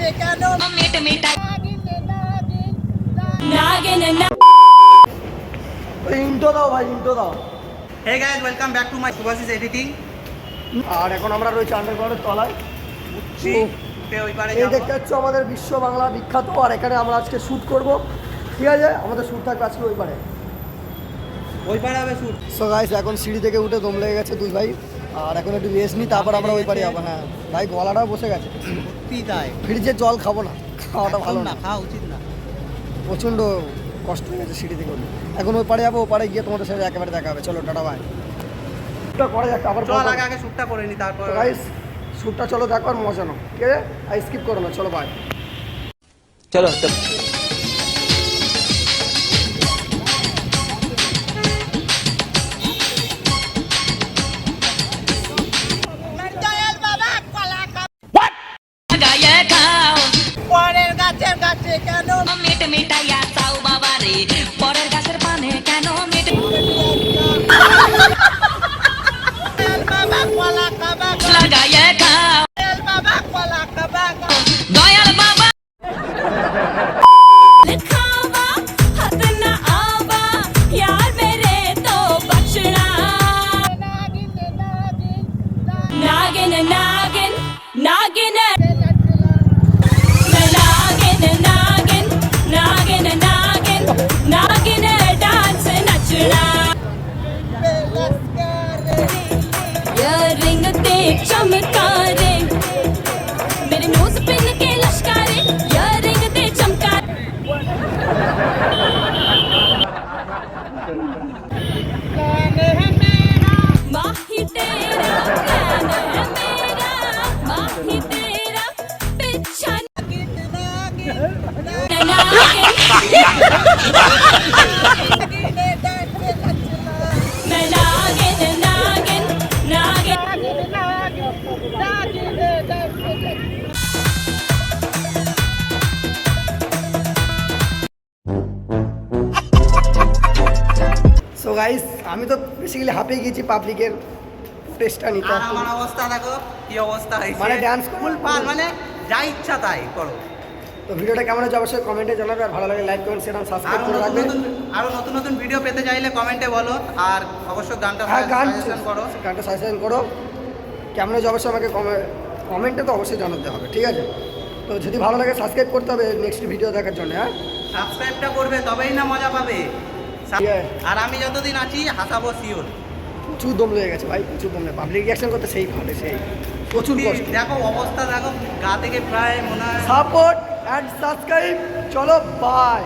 গাছে কেন মেটে মেটা ইন্টো দাও ভাই, ইন্টো দাও। Hey guys, welcome back to my Subhasis editing. আর এখন আমরা রয়েছি আন্ডারগ্রাউন্ডের তলায়। ওই পারে এই যাবো। দেখতে হচ্ছে আমাদের বিশ্ব বাংলা বিখ্যাত, আর এখানে আমরা আজকে শ্যুট করব। ঠিক আছে, আমাদের শ্যুট থাকবে আজকে ওই পারে। ওই পারে হবে শুট। সো গাইস, এখন সিঁড়ি থেকে উঠে দম লেগে গেছে দুই ভাই, আর এখন একটু রেস্ট নিই, তারপর আমরা ওই পারে যাবো। হ্যাঁ ভাই, গলাটাও বসে গেছে। সত্যি তাই, ফ্রিজের জল খাবো না, খাওয়াটা ভালো না, খাওয়া উচিত না। প্রচণ্ড কষ্ট হয়ে গেছে সিঁড়ি থেকে উঠে। এখন ওই পারে যাবো, ও পারে গিয়ে তোমাদের সাথে একেবারে দেখা হবে। চলো টাটা ভাই। শ্যুটটা করে যাক, আবার চল আগে শুটটা করে নি, তারপর গাইস শ্যুটটা চলো দেখো আর মজা নাও। ঠিক আছে, আর স্কিপ করো না। চলো ভাই, चलो দয়াল বাবা কলা গায়ে খাও পরের গাছের গাছে কেন মেটে মেটাইয়া চাও বাবা রে পরের গাছের পানে কেন মেটে দয়াল বাবা কলা খাবা লাগাইয়া খাও দয়াল বাবা কলা খাবা দয়াল বাবা लिखावा हाथ न आवा यार मेरे तो बचना नागिन नागिन नागिन नागिन नागिन नागिन नागिन नागिन डांस नचना इयरिंग ते चमकारे मेरे नोज पिन के लश्कारे इयरिंग ते चमकारे माही तेरा प्लान है मेरा माही तेरा पीछा मैं नागिन नागिन नागिन সো গাইস, আমি তো বেসিক্যালি হাঁপিয়ে গিয়েছি পাবলিকের টেস্টটা নিতে। আর আমার অবস্থা দেখো কি অবস্থা হয়েছে, মানে dance করো। ফুল পাল, মানে যা ইচ্ছা তাই করো। তো ভিডিওটা কেমন হচ্ছে অবশ্যই কমেন্টে জানাবে, আর ভালো লাগে লাইক কমেন্ট শেয়ার সাবস্ক্রাইব করে রাখবে। আরো নতুন নতুন ভিডিও পেতে চাইলে কমেন্টে বলো, আর অবশ্যই গানটা হ্যাঁ, সাজেশন করো। গানটা সাজেশন করো কেমন হচ্ছে অবশ্যই আমাকে কমেন্টে তো অবশ্যই জানাতে হবে। ঠিক আছে, তো যদি ভালো লাগে সাবস্ক্রাইব করতে হবে নেক্সট ভিডিও দেখার জন্য। হ্যাঁ, সাবস্ক্রাইবটা করবে, তবেই না মজা পাবে। ঠিক আছে। আর আমি যতদিন আছি হাসাবো শিওর। প্রচুর দম লেগে গেছে ভাই, প্রচুর দম লেগে, পাবলিক রিয়াকশন করতে সেই ভালো, সেই প্রচুর কষ্ট। দেখো অবস্থা দেখো, গা থেকে প্রায় মনে হয় সাপোর্ট অ্যান্ড সাবস্ক্রাইব। চলো বাই।